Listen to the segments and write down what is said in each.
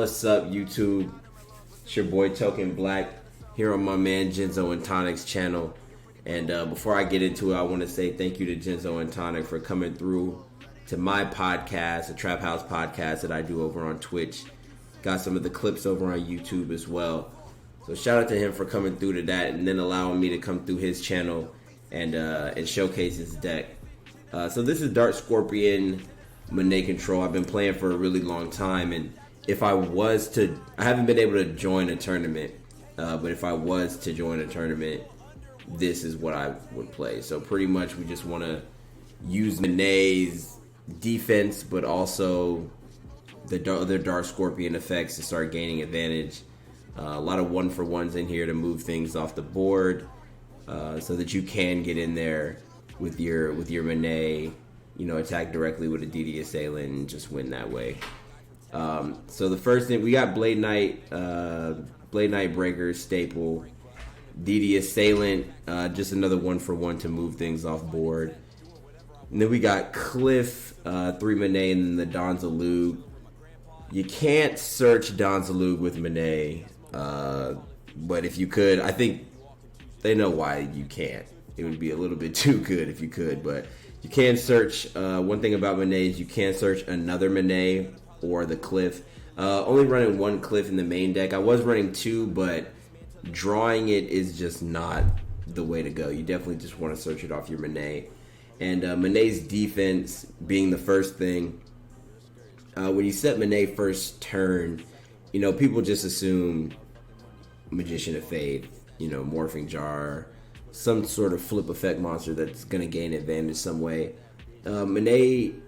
What's up, YouTube? It's your boy TokenBlack here on my man Jinzo&Tonic's channel. And before I get into it, I want to say thank you to Jinzo&Tonic for coming through to my podcast, the Trap House podcast that I do over on Twitch. Got some of the clips over on YouTube as well. So shout out to him for coming through to that and then allowing me to come through his channel and showcase his deck. So this is Dark Scorpion Meanae Control. I've been playing for a really long time, and if I was to, I haven't been able to join a tournament, but if I was to join a tournament, this is what I would play. So pretty much we just want to use Meanae's defense, but also the other Dark Scorpion effects to start gaining advantage. A lot of 1-for-1s in here to move things off the board, so that you can get in there with your Meanae, attack directly with a DD Assailant and just win that way. So the first thing, we got Blade Knight Breaker, Staple, DD Assailant, just another 1-for-1 to move things off board. And then we got Cliff, 3 Meanae, and then the Donzalug. You can't search Donzalug with Meanae, but if you could, I think they know why you can't. It would be a little bit too good if you could, but you can search. One thing about Meanae is you can search another Meanae or the Cliff. Only running one Cliff in the main deck. I was running 2, but drawing it is just not the way to go. You definitely just want to search it off your Meanae. And Meanae's defense being the first thing. When you set Meanae first turn, people just assume Magician of Fate, Morphing Jar, some sort of flip effect monster that's going to gain advantage some way. Meanae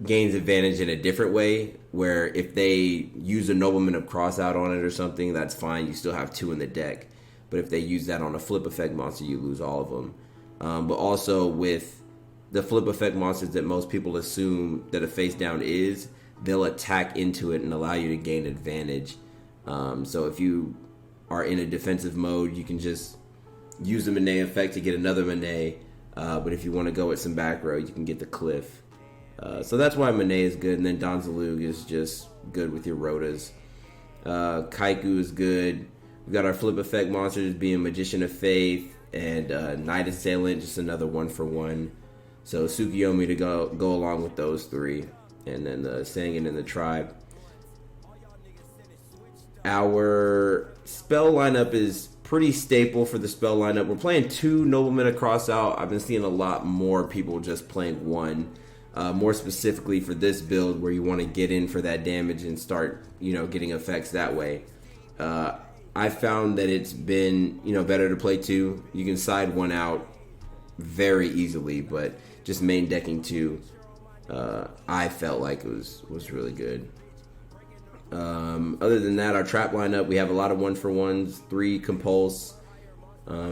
gains advantage in a different way, where if they use a Nobleman of Crossout on it or something, that's fine. You still have 2 in the deck. But if they use that on a flip effect monster, you lose all of them. But also with the flip effect monsters that most people assume that a face down is, they'll attack into it and allow you to gain advantage. So if you are in a defensive mode, you can just use the Meanae effect to get another Meanae, but if you want to go with some back row, you can get the Cliff. So that's why Meanae is good, and then Donzalug is just good with your Rotas. Kaiku is good. We've got our flip effect monsters being Magician of Faith and Knight Assailant, just another 1-for-1. So Tsukiyomi to go along with those 3, and then the Sangan and the Tribe. Our spell lineup is pretty staple for the spell lineup. We're playing 2 Noblemen of Crossout. I've been seeing a lot more people just playing 1. More specifically for this build, where you want to get in for that damage and start, getting effects that way. I found that it's been, better to play 2. You can side 1 out very easily, but just main decking 2, I felt like it was really good. Other than that, our trap lineup, we have a lot of 1-for-1s, 3 Compulse,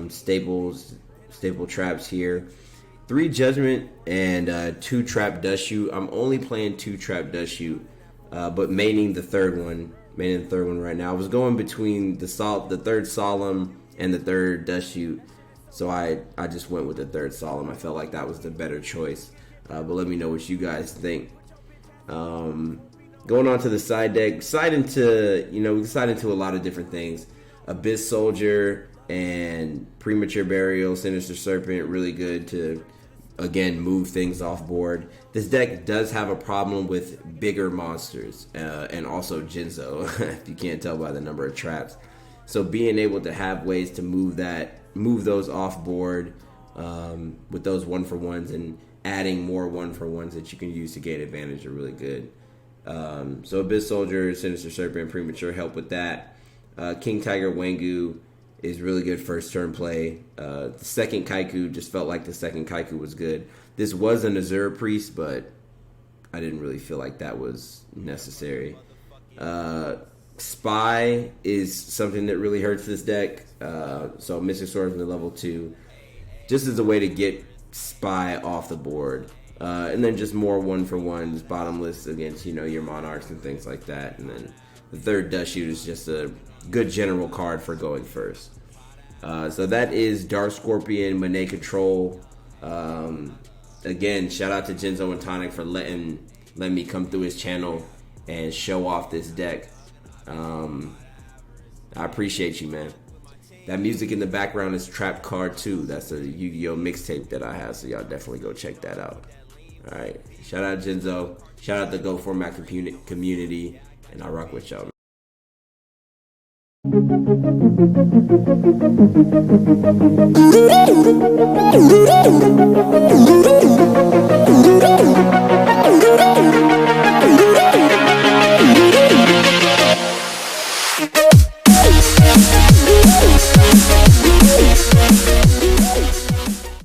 staple traps here, 3 Judgment, and 2 Trap Dust Shoot. I'm only playing 2 Trap Dust Shoot, but maining the third one right now. I was going between the 3rd Solemn and the 3rd Dust Shoot, so I just went with the 3rd Solemn. I felt like that was the better choice, but let me know what you guys think. Going on to the side deck, we side into a lot of different things. Abyss Soldier and Premature Burial, Sinister Serpent, really good to, again, move things off board. This deck does have a problem with bigger monsters, and also Jinzo, if you can't tell by the number of traps. So being able to have ways to move those off board with those 1-for-1s and adding more 1-for-1s that you can use to gain advantage are really good. So Abyss Soldier, Sinister Serpent, Premature help with that. King Tiger Wengu is really good first turn play. The second Kaiku, just felt like the second Kaiku was good. This was an Azure Priest, but I didn't really feel like that was necessary. Spy is something that really hurts this deck. So Mystic Swordsman level 2, just as a way to get Spy off the board. And then just more 1-for-1s, bottomless against, your Monarchs and things like that. And then the 3rd Dust Shoot is just a good general card for going first. So that is Dark Scorpion Meanae Control. Again, shout out to Jinzo&Tonic for letting me come through his channel and show off this deck. I appreciate you, man. That music in the background is Trap Card 2. That's a Yu-Gi-Oh mixtape that I have, so y'all definitely go check that out. All right, shout out Jinzo, shout out the Go Format community, and I rock with y'all. Man.